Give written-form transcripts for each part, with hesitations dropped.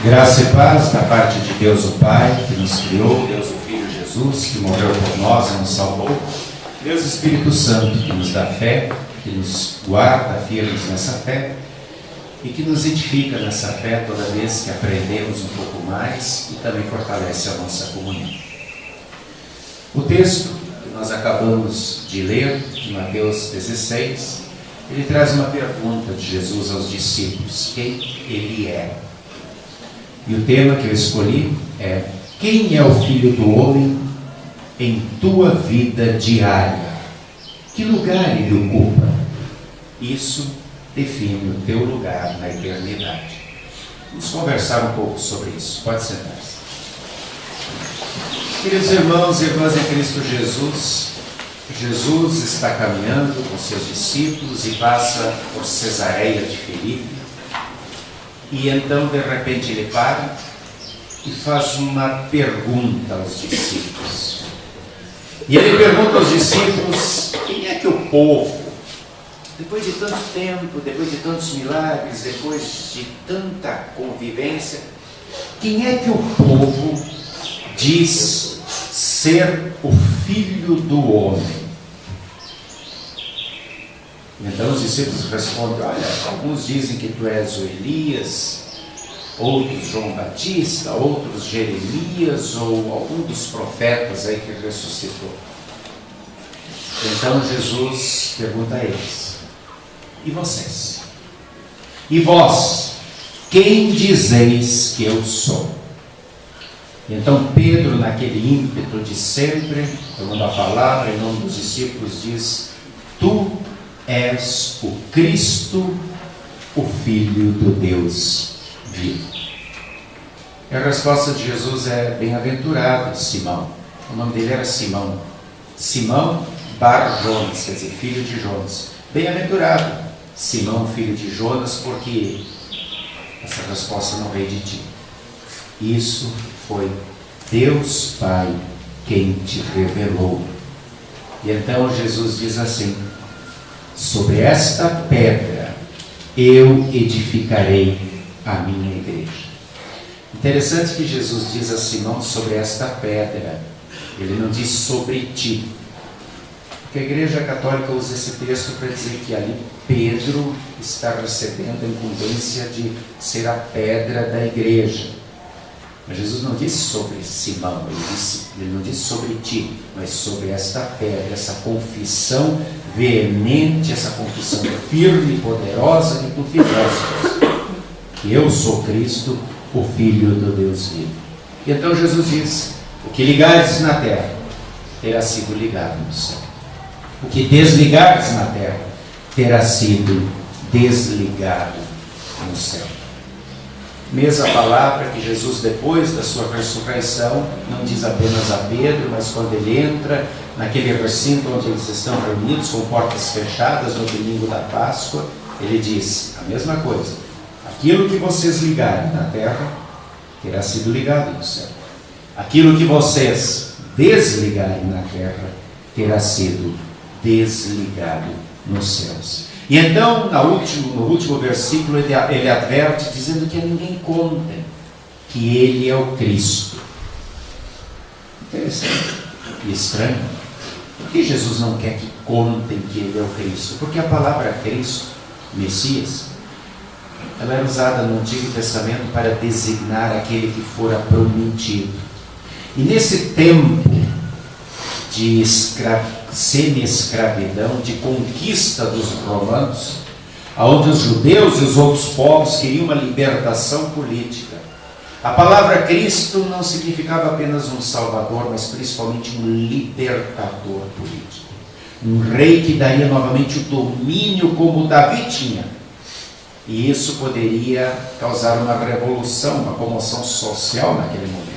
Graça e paz da parte de Deus o Pai, que nos criou, Deus o Filho Jesus, que morreu por nós e nos salvou, Deus Espírito Santo, que nos dá fé, que nos guarda firmes nessa fé e que nos edifica nessa fé toda vez que aprendemos um pouco mais e também fortalece a nossa comunhão. O texto que nós acabamos de ler, de Mateus 16, ele traz uma pergunta de Jesus aos discípulos: quem ele é? E o tema que eu escolhi é: quem é o Filho do Homem em tua vida diária? Que lugar ele ocupa? Isso define o teu lugar na eternidade. Vamos conversar um pouco sobre isso. Pode sentar-se. Queridos irmãos e irmãs em Cristo Jesus, Jesus está caminhando com seus discípulos e passa por Cesareia de Filipe. E então, de repente, ele para e faz uma pergunta aos discípulos. E ele pergunta aos discípulos: quem é que o povo, depois de tanto tempo, depois de tantos milagres, depois de tanta convivência, quem é que o povo diz ser o Filho do Homem? Então os discípulos respondem: olha, alguns dizem que tu és o Elias, outros João Batista, outros Jeremias ou algum dos profetas aí que ressuscitou. Então Jesus pergunta a eles: e vocês? E vós, quem dizeis que eu sou? Então Pedro, naquele ímpeto de sempre, tomando a palavra em nome dos discípulos, diz: tu és o Cristo, o Filho do Deus vivo. E a resposta de Jesus é: bem-aventurado Simão. O nome dele era Simão. Simão Bar Jonas, quer dizer, filho de Jonas. Bem-aventurado Simão, filho de Jonas, porque essa resposta não veio de ti. Isso foi Deus Pai quem te revelou. E então Jesus diz assim: sobre esta pedra eu edificarei a minha igreja. Interessante que Jesus diz a Simão sobre esta pedra, ele não diz sobre ti, porque a Igreja Católica usa esse texto para dizer que ali Pedro está recebendo a incumbência de ser a pedra da igreja. Mas Jesus não disse sobre Simão, ele não disse sobre ti, mas sobre esta pedra, essa confissão veemente, essa confissão firme e poderosa de confissões, que eu sou Cristo, o Filho do Deus vivo. E então Jesus diz: o que ligares na terra terá sido ligado no céu, o que desligares na terra terá sido desligado no céu. Mesma palavra que Jesus, depois da sua ressurreição, não diz apenas a Pedro, mas quando ele entra naquele recinto onde eles estão reunidos com portas fechadas no domingo da Páscoa, ele diz a mesma coisa: aquilo que vocês ligarem na terra terá sido ligado no céu, aquilo que vocês desligarem na terra terá sido desligado nos céus. E então, no último versículo, ele adverte, dizendo que a ninguém contem que ele é o Cristo. Interessante e estranho. Por que Jesus não quer que contem que ele é o Cristo? Porque a palavra Cristo, Messias, ela era usada no Antigo Testamento para designar aquele que fora prometido. E nesse tempo de semi-escravidão, de conquista dos romanos, onde os judeus e os outros povos queriam uma libertação política, a palavra Cristo não significava apenas um salvador, mas principalmente um libertador político, um rei que daria novamente o domínio como Davi tinha. E isso poderia causar uma revolução, uma comoção social naquele momento.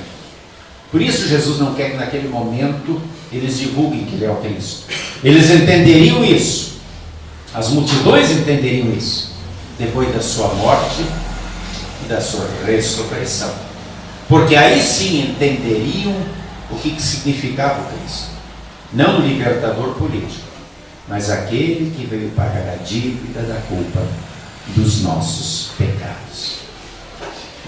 Por isso Jesus não quer que naquele momento eles divulguem que ele é o Cristo. Eles entenderiam isso, as multidões entenderiam isso, depois da sua morte e da sua ressurreição. Porque aí sim entenderiam o que significava o Cristo. Não o libertador político, mas aquele que veio pagar a dívida da culpa dos nossos pecados.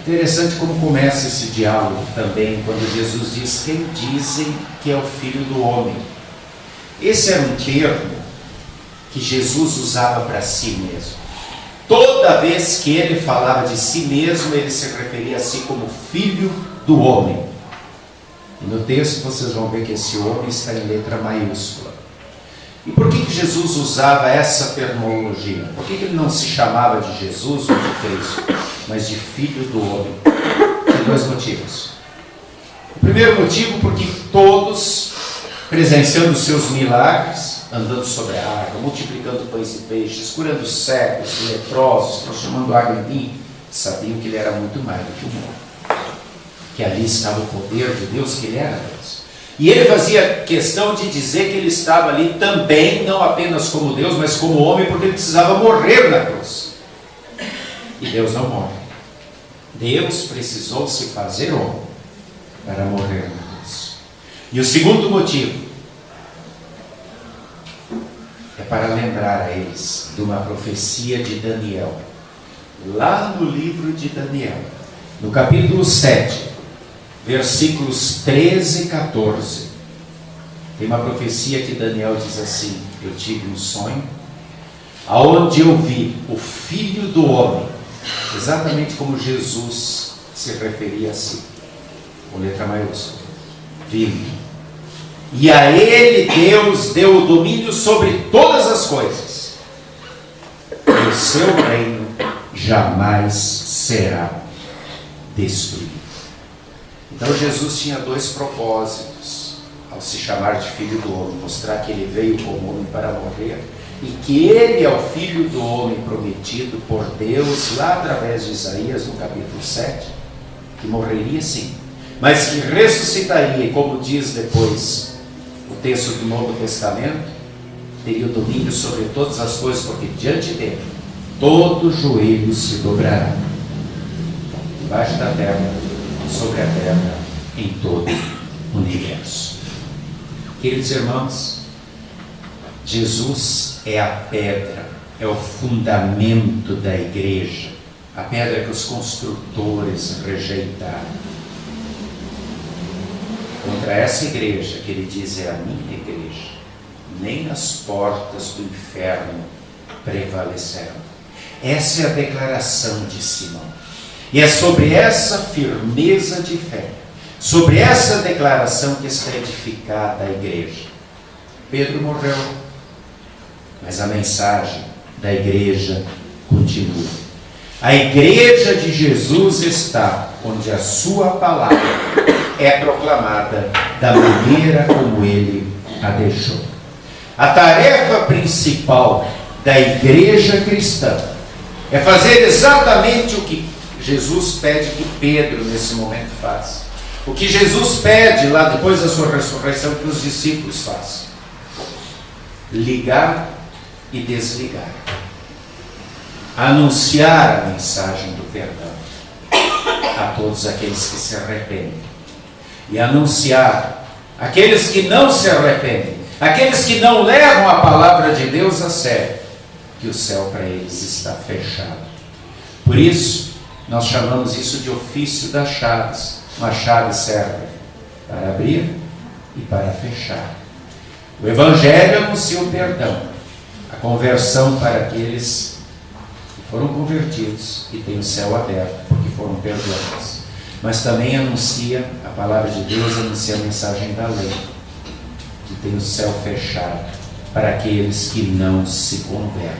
Interessante como começa esse diálogo também, quando Jesus diz: quem dizem que é o Filho do Homem? Esse era um termo que Jesus usava para si mesmo. Toda vez que ele falava de si mesmo, ele se referia a si como Filho do Homem. E no texto vocês vão ver que esse homem está em letra maiúscula. E por que Jesus usava essa terminologia? Por que ele não se chamava de Jesus ou de Cristo, mas de Filho do Homem? Tem dois motivos. O primeiro motivo, porque todos, presenciando os seus milagres, andando sobre a água, multiplicando pães e peixes, curando cegos, leprosos, transformando água em vinho, sabiam que ele era muito mais do que humano, que ali estava o poder de Deus, que ele era Deus. E ele fazia questão de dizer que ele estava ali também, não apenas como Deus, mas como homem, porque ele precisava morrer na cruz. E Deus não morre. Deus precisou se fazer homem para morrer na cruz. E o segundo motivo é para lembrar a eles de uma profecia de Daniel, lá no livro de Daniel, no capítulo 7, versículos 13 e 14, tem uma profecia que Daniel diz assim: eu tive um sonho, aonde eu vi o Filho do Homem, exatamente como Jesus se referia a si, com letra maiúscula, vindo, e a ele Deus deu o domínio sobre todas as coisas, e o seu reino jamais será destruído. Então Jesus tinha dois propósitos ao se chamar de Filho do Homem: mostrar que ele veio como homem para morrer, e que ele é o Filho do Homem prometido por Deus lá através de Isaías no capítulo 7, que morreria sim, mas que ressuscitaria, e como diz depois o texto do Novo Testamento, teria o domínio sobre todas as coisas, porque diante dele todo joelho se dobrará, debaixo da terra, sobre a terra, em todo o universo. Queridos irmãos, Jesus é a pedra, é o fundamento da igreja, a pedra que os construtores rejeitaram. Contra essa igreja, que ele diz é a minha igreja, nem as portas do inferno prevalecerão. Essa é a declaração de Simão. E é sobre essa firmeza de fé, sobre essa declaração que está edificada a igreja. Pedro morreu, mas a mensagem da igreja continua. A igreja de Jesus está onde a sua palavra é proclamada da maneira como ele a deixou. A tarefa principal da igreja cristã é fazer exatamente o que Jesus pede que Pedro nesse momento faça. O que Jesus pede lá depois da sua ressurreição que os discípulos façam: ligar e desligar, anunciar a mensagem do perdão a todos aqueles que se arrependem, e anunciar aqueles que não se arrependem, aqueles que não levam a palavra de Deus a sério, que o céu para eles está fechado. Por isso nós chamamos isso de ofício das chaves. Uma chave serve para abrir e para fechar. O Evangelho anuncia o perdão, a conversão para aqueles que foram convertidos e têm o céu aberto porque foram perdoados. Mas também anuncia a palavra de Deus, anuncia a mensagem da lei, que tem o céu fechado para aqueles que não se convertem.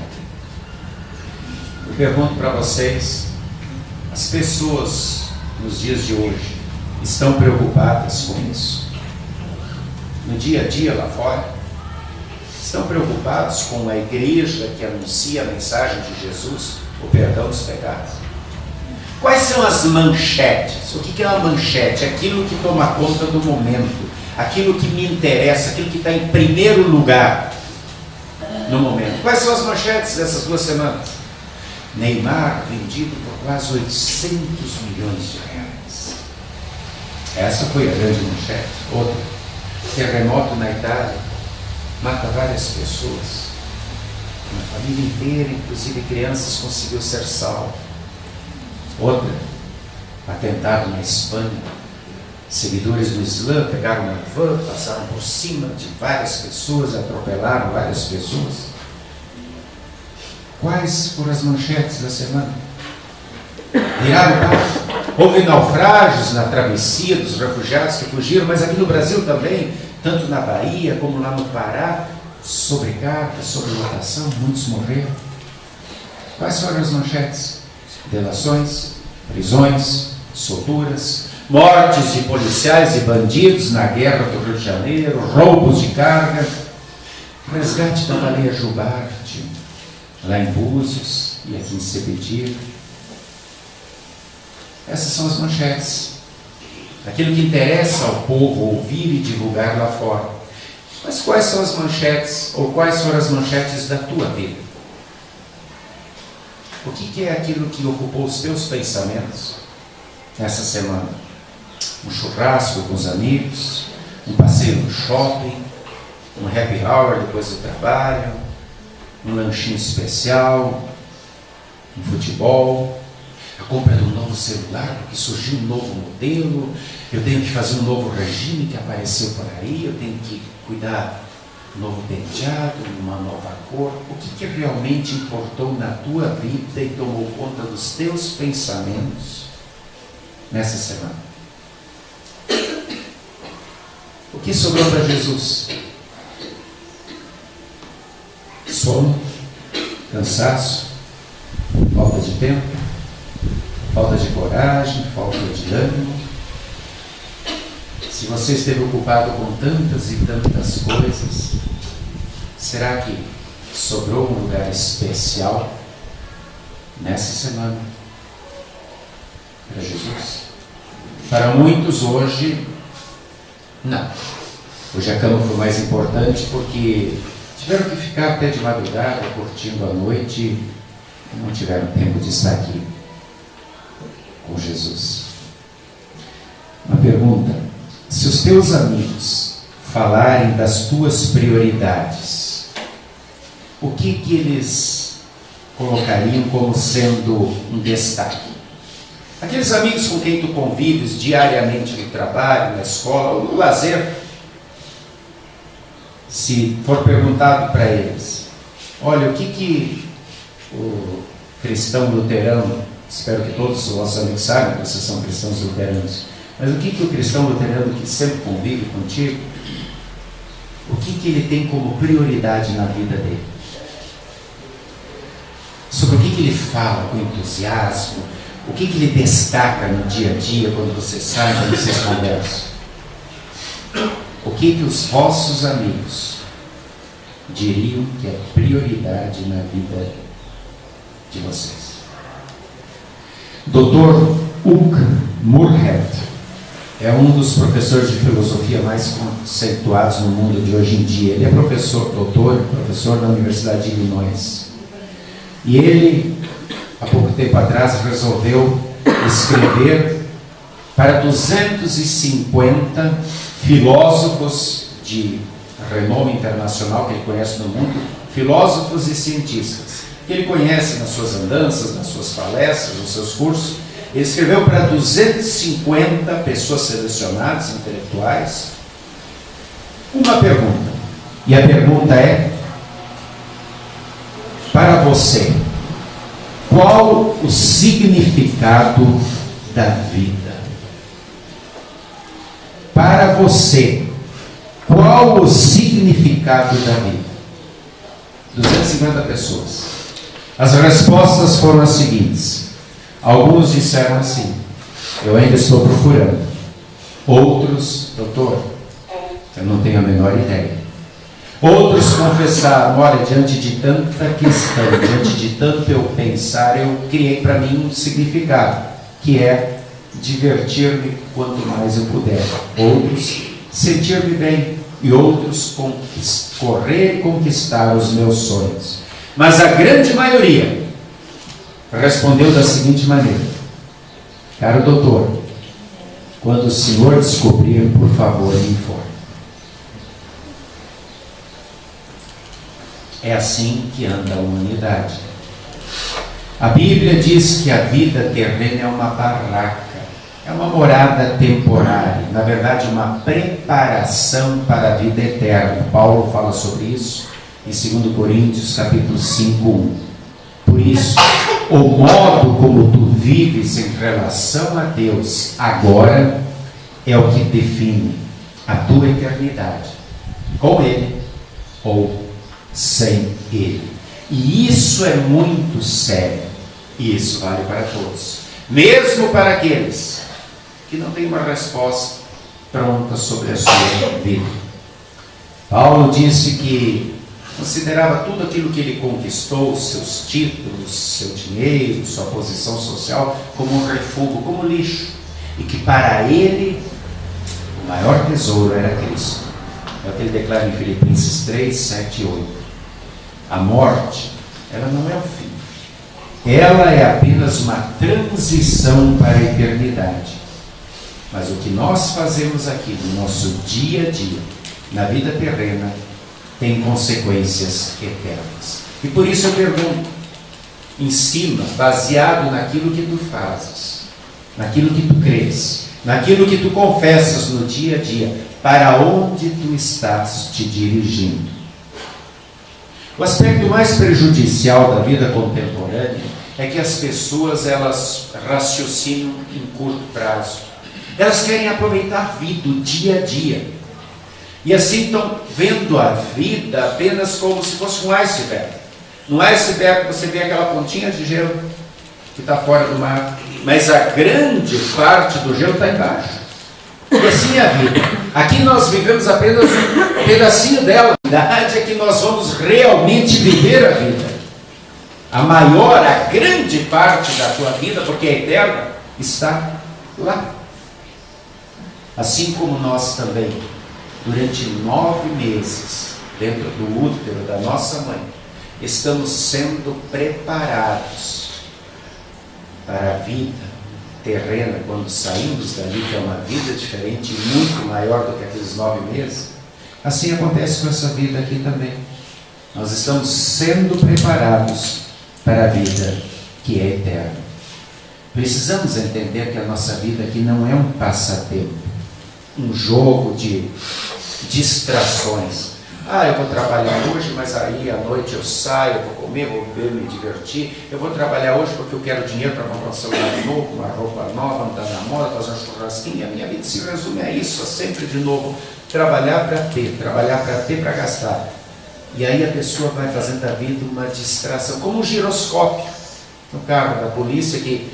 Eu pergunto para vocês: as pessoas nos dias de hoje estão preocupadas com isso? No dia a dia lá fora? Estão preocupados com a igreja que anuncia a mensagem de Jesus, o perdão dos pecados? Quais são as manchetes? O que é uma manchete? Aquilo que toma conta do momento, aquilo que me interessa, aquilo que está em primeiro lugar no momento. Quais são as manchetes dessas 2 semanas? Neymar vendido por quase 800 milhões de reais. Essa foi a grande manchete. Outra: terremoto na Itália, mata várias pessoas. Uma família inteira, inclusive crianças, conseguiu ser salva. Outra: atentado na Espanha. Seguidores do Islã pegaram uma van, passaram por cima de várias pessoas, atropelaram várias pessoas. Quais foram as manchetes da semana? Viraram página. Houve naufrágios na travessia dos refugiados que fugiram, mas aqui no Brasil também, tanto na Bahia como lá no Pará, sobrecarga, sobrelotação, muitos morreram. Quais foram as manchetes? Delações, prisões, solturas, mortes de policiais e bandidos na guerra do Rio de Janeiro, roubos de carga, resgate da baleia Jubarte, lá em Búzios e aqui em Sepetira. Essas são as manchetes. Aquilo que interessa ao povo ouvir e divulgar lá fora. Mas quais são as manchetes, ou quais foram as manchetes da tua vida? O que é aquilo que ocupou os teus pensamentos nessa semana? Um churrasco com os amigos, um passeio no shopping, um happy hour depois do trabalho, um lanchinho especial, um futebol, a compra de um novo celular, porque surgiu um novo modelo, eu tenho que fazer um novo regime que apareceu por aí, eu tenho que cuidar do novo penteado, uma nova cor. O que realmente importou na tua vida e tomou conta dos teus pensamentos nessa semana? O que sobrou para Jesus? Sono, cansaço, falta de tempo, falta de coragem, falta de ânimo. Se você esteve ocupado com tantas e tantas coisas, será que sobrou um lugar especial nessa semana para Jesus? Para muitos hoje, não. Hoje a cama foi mais importante porque tiveram que ficar até de madrugada curtindo a noite e não tiveram tempo de estar aqui com Jesus. Uma pergunta: se os teus amigos falarem das tuas prioridades, o que eles colocariam como sendo um destaque? Aqueles amigos com quem tu convives diariamente no trabalho, na escola ou no lazer, se for perguntado para eles, olha, o que o cristão luterano, espero que todos os nossos amigos saibam que vocês são cristãos luteranos, mas o que o cristão luterano que sempre convive contigo, o que ele tem como prioridade na vida dele? Sobre o que ele fala com entusiasmo? O que ele destaca no dia a dia quando você sai, quando vocês conversam? O que os vossos amigos diriam que é prioridade na vida de vocês? Dr. Hugh Moorhead é um dos professores de filosofia mais conceituados no mundo de hoje em dia. Ele é professor da Universidade de Illinois. E ele, há pouco tempo atrás, resolveu escrever para 250 filósofos de renome internacional que ele conhece no mundo, filósofos e cientistas, que ele conhece nas suas andanças, nas suas palestras, nos seus cursos. Ele escreveu para 250 pessoas selecionadas, intelectuais, uma pergunta. E a pergunta é: para você, qual o significado da vida? Para você, qual o significado da vida? 250 pessoas. As respostas foram as seguintes. Alguns disseram assim: eu ainda estou procurando. Outros: doutor, eu não tenho a menor ideia. Outros confessaram: olha, diante de tanta questão, diante de tanto eu pensar, eu criei para mim um significado, que é divertir-me quanto mais eu puder. Outros: sentir-me bem. E outros: correr e conquistar os meus sonhos. Mas a grande maioria respondeu da seguinte maneira: caro doutor, quando o senhor descobrir, por favor, me informe. É assim que anda a humanidade. A Bíblia diz que a vida terrena é uma barraca é uma morada temporária, na verdade uma preparação para a vida eterna. Paulo fala sobre isso em 2 Coríntios capítulo 5:1. Por isso, o modo como tu vives em relação a Deus agora é o que define a tua eternidade, com Ele ou sem Ele. E isso é muito sério, e isso vale para todos, mesmo para aqueles que não têm uma resposta pronta sobre a sua vida. Paulo disse que considerava tudo aquilo que ele conquistou, seus títulos, seu dinheiro, sua posição social, como um refúgio, como lixo, e que para ele o maior tesouro era Cristo. É o que ele declara em Filipenses 3, 7 e 8. A morte, ela não é o fim, ela é apenas uma transição para a eternidade. Mas o que nós fazemos aqui no nosso dia a dia, na vida terrena, tem consequências eternas. E por isso eu pergunto, ensina, baseado naquilo que tu fazes, naquilo que tu crês, naquilo que tu confessas no dia a dia, para onde tu estás te dirigindo? O aspecto mais prejudicial da vida contemporânea é que as pessoas, elas raciocinam em curto prazo. Elas querem aproveitar a vida, o dia a dia. E assim estão vendo a vida apenas como se fosse um iceberg. No iceberg você vê aquela pontinha de gelo que está fora do mar, mas a grande parte do gelo está embaixo. E assim é a vida. Aqui nós vivemos apenas um pedacinho dela. A verdade é que nós vamos realmente viver a vida. A maior, a grande parte da tua vida, porque é eterna, está lá. Assim como nós também, durante 9 meses, dentro do útero da nossa mãe, estamos sendo preparados para a vida terrena, quando saímos dali, que é uma vida diferente, muito maior do que aqueles 9 meses. Assim acontece com essa vida aqui também. Nós estamos sendo preparados para a vida que é eterna. Precisamos entender que a nossa vida aqui não é um passatempo, um jogo de distrações. Eu vou trabalhar hoje, mas aí à noite eu saio, eu vou comer, vou beber, me divertir. Eu vou trabalhar hoje porque eu quero dinheiro para comprar um celular novo, uma roupa nova, andar na moda, fazer um churrasquinho. A minha vida se resume a isso, a sempre de novo trabalhar para ter, para gastar. E aí a pessoa vai fazendo da vida uma distração, como um giroscópio no carro da polícia, que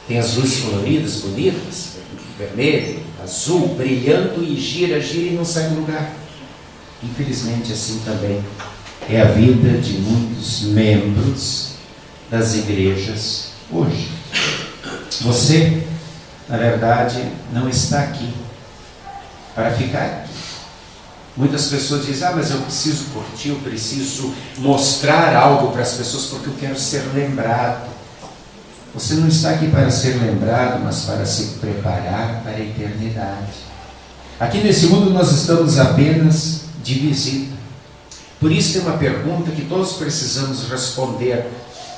tem as luzes coloridas, bonitas, vermelho, azul, brilhando, e gira e não sai do lugar. Infelizmente, assim também é a vida de muitos membros das igrejas hoje. Você, na verdade, não está aqui para ficar aqui. Muitas pessoas dizem, mas eu preciso curtir, eu preciso mostrar algo para as pessoas porque eu quero ser lembrado. Você não está aqui para ser lembrado, mas para se preparar para a eternidade. Aqui nesse mundo nós estamos apenas de visita. Por isso tem uma pergunta que todos precisamos responder: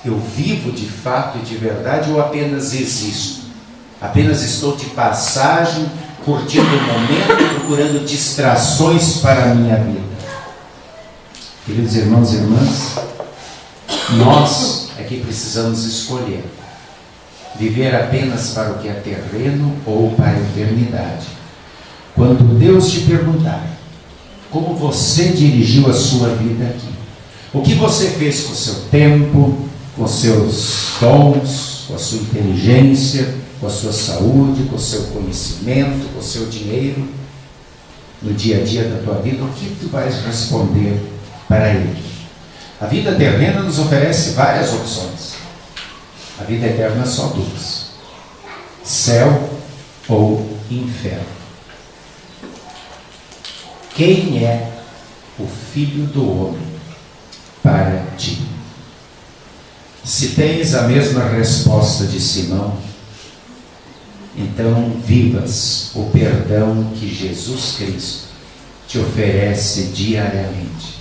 eu vivo de fato e de verdade ou apenas existo? Apenas estou de passagem, curtindo o momento, procurando distrações para a minha vida? Queridos irmãos e irmãs, nós é que precisamos escolher viver apenas para o que é terreno ou para a eternidade. Quando Deus te perguntar como você dirigiu a sua vida aqui, o que você fez com o seu tempo, com os seus dons, com a sua inteligência, com a sua saúde, com o seu conhecimento, com o seu dinheiro, no dia a dia da tua vida, o que tu vais responder para Ele? A vida terrena nos oferece várias opções. A vida eterna só 2: céu ou inferno. Quem é o Filho do Homem para ti? Se tens a mesma resposta de Simão, então vivas o perdão que Jesus Cristo te oferece diariamente.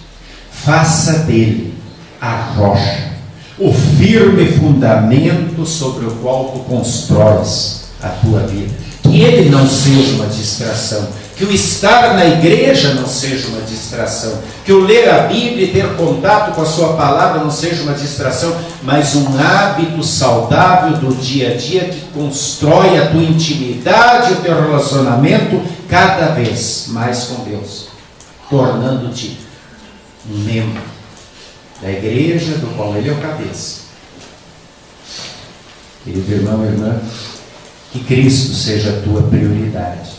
Faça dele a rocha, o firme fundamento sobre o qual tu constróis a tua vida. que ele não seja uma distração, que o estar na igreja não seja uma distração, que o ler a Bíblia e ter contato com a sua palavra não seja uma distração, mas um hábito saudável do dia a dia que constrói a tua intimidade, o teu relacionamento cada vez mais com Deus, tornando-te um membro da igreja do qual ele é o cabeça. Querido irmão e irmã, que Cristo seja a tua prioridade.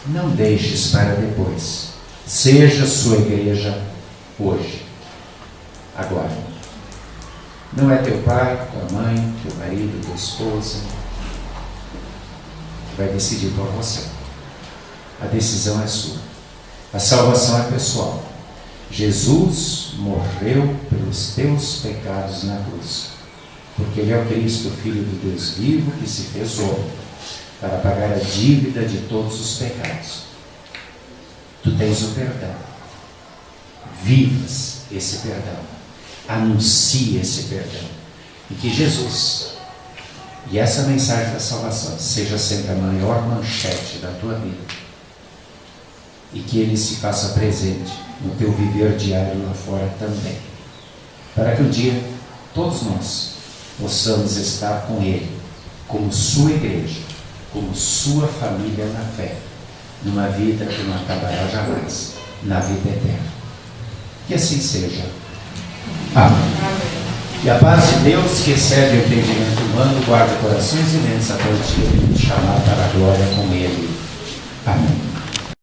Não deixes para depois. Seja sua igreja hoje, agora. Não é teu pai, tua mãe, teu marido, tua esposa que vai decidir por você. A decisão é sua. A salvação é pessoal. Jesus morreu pelos teus pecados na cruz, porque Ele é o Cristo, Filho do Deus vivo, que se fez homem, para pagar a dívida de todos os pecados. Tu tens o perdão. Vivas esse perdão. Anuncie esse perdão. E que Jesus, e essa mensagem da salvação, seja sempre a maior manchete da tua vida. E que Ele se faça presente no teu viver diário lá fora também. Para que um dia, todos nós, possamos estar com Ele, como sua igreja, como sua família na fé, numa vida que não acabará jamais, na vida eterna. Que assim seja. Amém. E a paz de Deus, que excede o entendimento humano, guarda corações e mentes até o dia de nos chamar para a glória com Ele. Amém.